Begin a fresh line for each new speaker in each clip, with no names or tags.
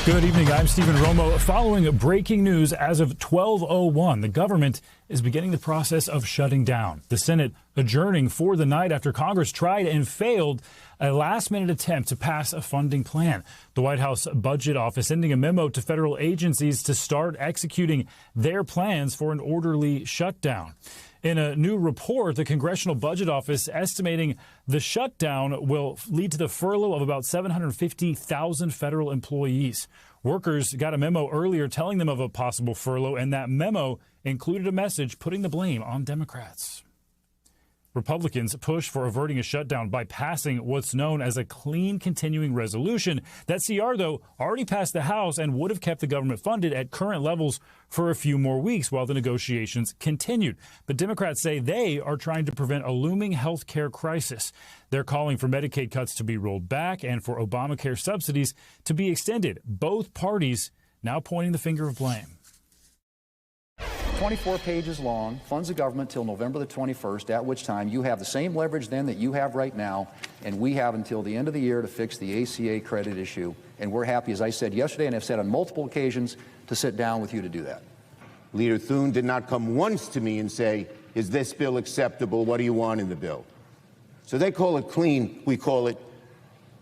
Good evening. I'm Stephen Romo. Following breaking news as of 12:01, the government is beginning the process of shutting down. The Senate adjourning for the night after Congress tried and failed a last-minute attempt to pass a funding plan. The White House Budget Office sending a memo to federal agencies to start executing their plans for an orderly shutdown. In a new report, the Congressional Budget Office estimating the shutdown will lead to the furlough of about 750,000 federal employees. Workers got a memo earlier telling them of a possible furlough, and that memo included a message putting the blame on Democrats. Republicans push for averting a shutdown by passing what's known as a clean continuing resolution. That CR, though, already passed the House and would have kept the government funded at current levels for a few more weeks while the negotiations continued. But Democrats say they are trying to prevent a looming health care crisis. They're calling for Medicaid cuts to be rolled back and for Obamacare subsidies to be extended. Both parties now pointing the finger of blame.
24 pages long, funds the government till November the 21st, at which time you have the same leverage then that you have right now, and we have until the end of the year to fix the ACA credit issue. And we're happy, as I said yesterday and have said on multiple occasions, to sit down with you to do that.
Leader Thune did not come once to me and say, is this bill acceptable? What do you want in the bill? So they call it clean. We call it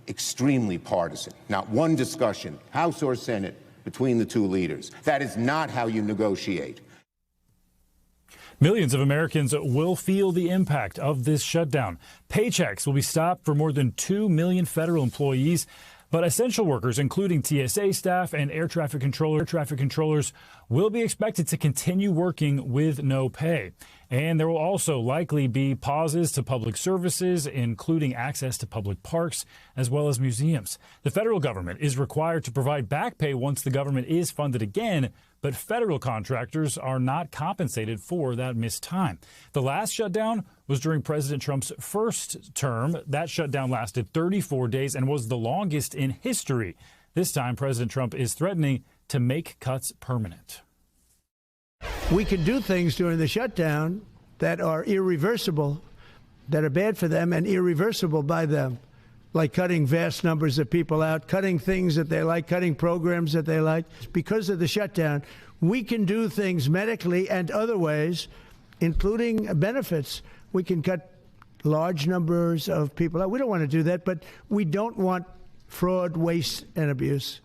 extremely partisan. Not one discussion, House or Senate, between the two leaders. That is not how you negotiate.
Millions of Americans will feel the impact of this shutdown. Paychecks will be stopped for more than 2 million federal employees. But essential workers, including TSA staff and air traffic controllers, will be expected to continue working with no pay. And there will also likely be pauses to public services, including access to public parks, as well as museums. The federal government is required to provide back pay once the government is funded again, but federal contractors are not compensated for that missed time. The last shutdown was during President Trump's first term. That shutdown lasted 34 days and was the longest in history. This time, President Trump is threatening to make cuts permanent.
We can do things during the shutdown that are irreversible, that are bad for them and irreversible by them, like cutting vast numbers of people out, cutting things that they like, cutting programs that they like. Because of the shutdown, we can do things medically and other ways, including benefits. We can cut large numbers of people out. We don't want to do that, but we don't want fraud, waste, and abuse.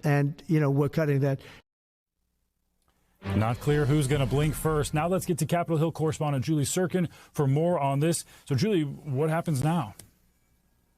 And, we're cutting that.
Not clear who's going to blink first. Now let's get to Capitol Hill correspondent Julie Sirkin for more on this. So, Julie, what happens now?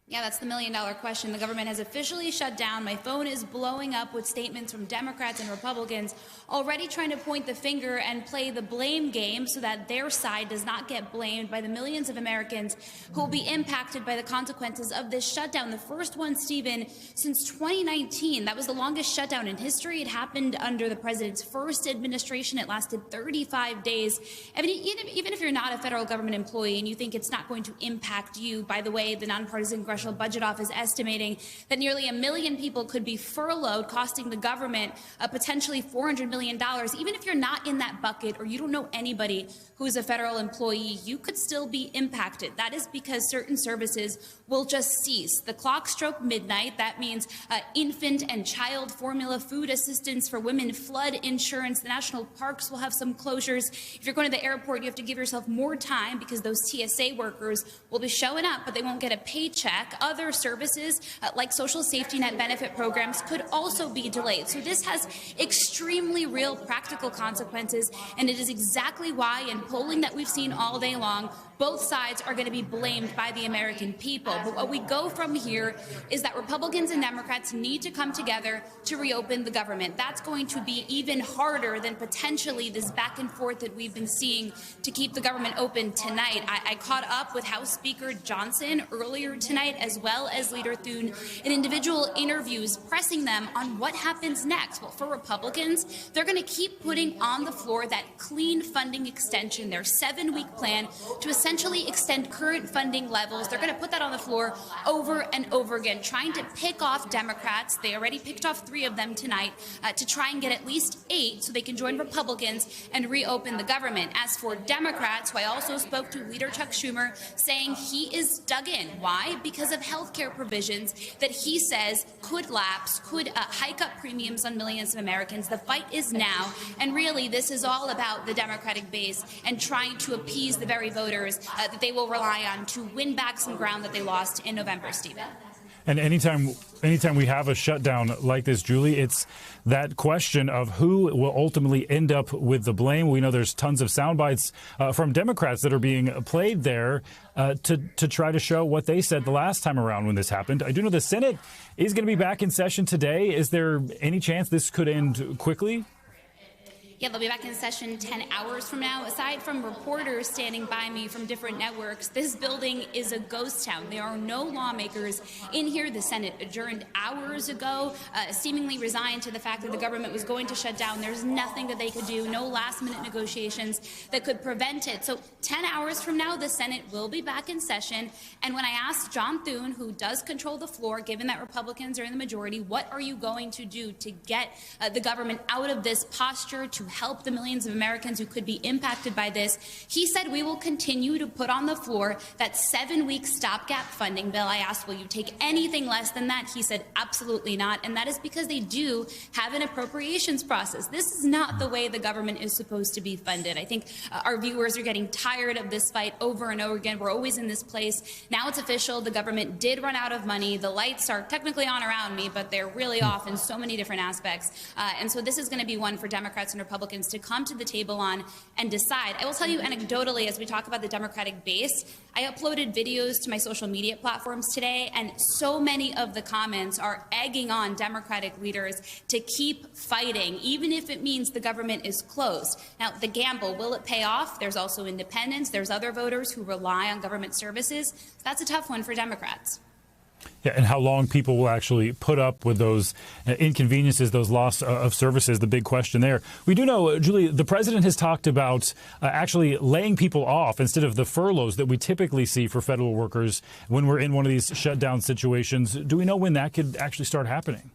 Yeah, that's the million-dollar question. The government has officially shut down. My phone is blowing up with statements from Democrats and Republicans already trying to point the finger and play the blame game so that their side does not get blamed by the millions of Americans who will be impacted by the consequences of this shutdown. The first one, Stephen, since 2019. That was the longest shutdown in history. It happened under the president's first administration. It lasted 35 days. I mean, even if you're not a federal government employee and you think it's not going to impact you, by the way, the nonpartisan Congressional Budget Office estimating that nearly 1 million people could be furloughed, costing the government potentially $400 million. Even if you're not in that bucket or you don't know anybody who's a federal employee, you could still be impacted. That is because certain services will just cease. The clock struck midnight. That means infant and child formula, food assistance for women, flood insurance. The national parks will have some closures. If you're going to the airport, you have to give yourself more time because those TSA workers will be showing up, but they won't get a paycheck. Other services like social safety net benefit programs could also be delayed. So this has extremely real practical consequences, and it is exactly why in polling that we've seen all day long, both sides are going to be blamed by the American people. But what we go from here is that Republicans and Democrats need to come together to reopen the government. That's going to be even harder than potentially this back and forth that we've been seeing to keep the government open tonight. I caught up with House Speaker Johnson earlier tonight, as well as Leader Thune, in individual interviews pressing them on what happens next. Well, for Republicans, they're going to keep putting on the floor that clean funding extension mentioned their 7-week plan to essentially extend current funding levels. They're going to put that on the floor over and over again, trying to pick off Democrats. They already picked off 3 of them tonight to try and get at least 8 so they can join Republicans and reopen the government. As for Democrats, who I also spoke to, Leader Chuck Schumer saying he is dug in. Why? Because of health care provisions that he says could lapse, could hike up premiums on millions of Americans. The fight is now, and really this is all about the Democratic base and trying to appease the very voters that they will rely on to win back some ground that they lost in November, Stephen.
And anytime we have a shutdown like this, Julie, it's that question of who will ultimately end up with the blame. We know there's tons of sound bites from Democrats that are being played there to try to show what they said the last time around when this happened. I do know the Senate is going to be back in session today. Is there any chance this could end quickly?
Yeah, they'll be back in session 10 hours from now. Aside from reporters standing by me from different networks, this building is a ghost town. There are no lawmakers in here. The Senate adjourned hours ago, seemingly resigned to the fact that the government was going to shut down. There's nothing that they could do, no last-minute negotiations that could prevent it. So 10 hours from now, the Senate will be back in session. And when I asked John Thune, who does control the floor, given that Republicans are in the majority, what are you going to do to get the government out of this posture, to help the millions of Americans who could be impacted by this, he said we will continue to put on the floor that 7-week stopgap funding bill. I asked, will you take anything less than that? He said absolutely not, and that is because they do have an appropriations process. This is not the way the government is supposed to be funded. I think our viewers are getting tired of this fight over and over again. We're always in this place. Now it's official. The government did run out of money. The lights are technically on around me, but they're really off in so many different aspects. And so this is going to be one for Democrats and Republicans to come to the table on and decide. I will tell you anecdotally, as we talk about the Democratic base, I uploaded videos to my social media platforms today, and so many of the comments are egging on Democratic leaders to keep fighting, even if it means the government is closed. Now, the gamble, will it pay off? There's also independents. There's other voters who rely on government services. So that's a tough one for Democrats.
Yeah, and how long people will actually put up with those inconveniences, those loss of services, the big question there. We do know, Julie, the president has talked about actually laying people off instead of the furloughs that we typically see for federal workers when we're in one of these shutdown situations. Do we know when that could actually start happening?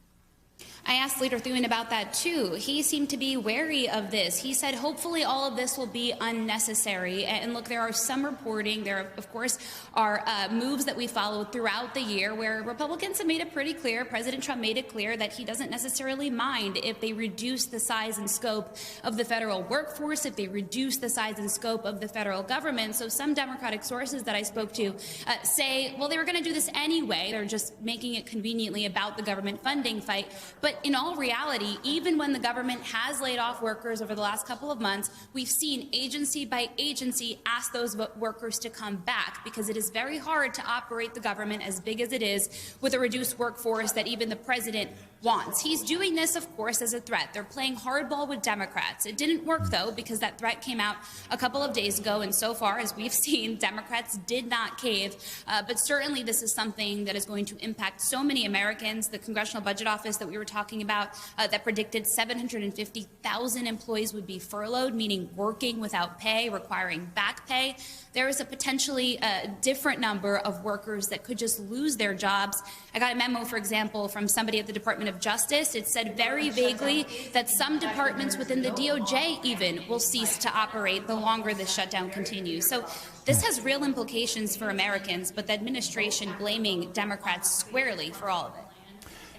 I asked Leader Thune about that, too. He seemed to be wary of this. He said, hopefully all of this will be unnecessary. And look, there are some reporting. There, of course, are moves that we followed throughout the year where Republicans have made it pretty clear, President Trump made it clear that he doesn't necessarily mind if they reduce the size and scope of the federal workforce, if they reduce the size and scope of the federal government. So some Democratic sources that I spoke to say, well, they were going to do this anyway. They're just making it conveniently about the government funding fight. But in all reality, even when the government has laid off workers over the last couple of months, we've seen agency by agency ask those workers to come back, because it is very hard to operate the government as big as it is with a reduced workforce that even the president wants. He's doing this, of course, as a threat. They're playing hardball with Democrats. It didn't work, though, because that threat came out a couple of days ago, and so far, as we've seen, Democrats did not cave. But certainly this is something that is going to impact so many Americans. The Congressional Budget Office that we were talking about that predicted 750,000 employees would be furloughed, meaning working without pay, requiring back pay. There is a potentially different number of workers that could just lose their jobs. I got a memo, for example, from somebody at the Department of Justice. It said very vaguely that some departments within the DOJ even will cease to operate the longer this shutdown continues. So this has real implications for Americans, but the administration blaming Democrats squarely for all of it.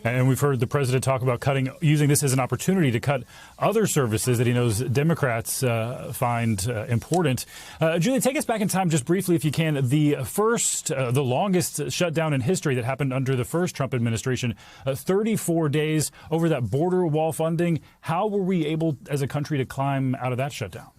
And we've heard the president talk about using this as an opportunity to cut other services that he knows Democrats find important. Julie, take us back in time just briefly, if you can. The longest shutdown in history that happened under the first Trump administration, 34 days over that border wall funding. How were we able as a country to climb out of that shutdown?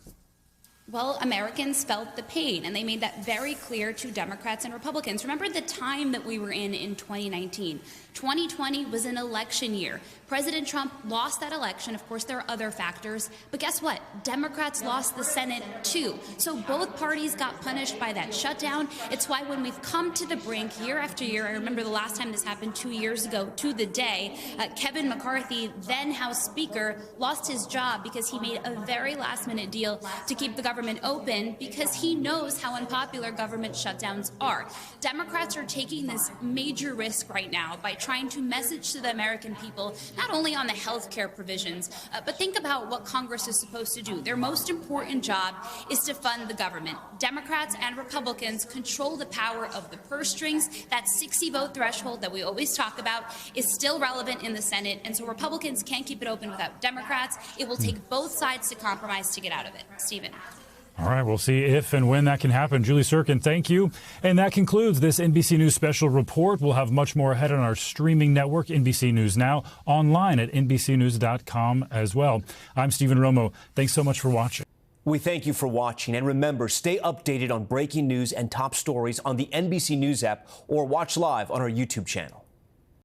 Well, Americans felt the pain, and they made that very clear to Democrats and Republicans. Remember the time that we were in 2019. 2020 was an election year. President Trump lost that election. Of course, there are other factors. But guess what? Democrats lost the Senate, too. So both parties got punished by that shutdown. It's why when we've come to the brink year after year, I remember the last time this happened 2 years ago to the day, Kevin McCarthy, then House Speaker, lost his job because he made a very last-minute deal to keep the government government open because he knows how unpopular government shutdowns are. Democrats are taking this major risk right now by trying to message to the American people not only on the health care provisions, but think about what Congress is supposed to do. Their most important job is to fund the government. Democrats and Republicans control the power of the purse strings. That 60-vote threshold that we always talk about is still relevant in the Senate, and so Republicans can't keep it open without Democrats. It will take both sides to compromise to get out of it. Stephen.
All right, we'll see if and when that can happen. Julie Sirkin, thank you. And that concludes this NBC News special report. We'll have much more ahead on our streaming network, NBC News Now, online at NBCnews.com as well. I'm Stephen Romo. Thanks so much for watching.
We thank you for watching. And remember, stay updated on breaking news and top stories on the NBC News app or watch live on our YouTube channel.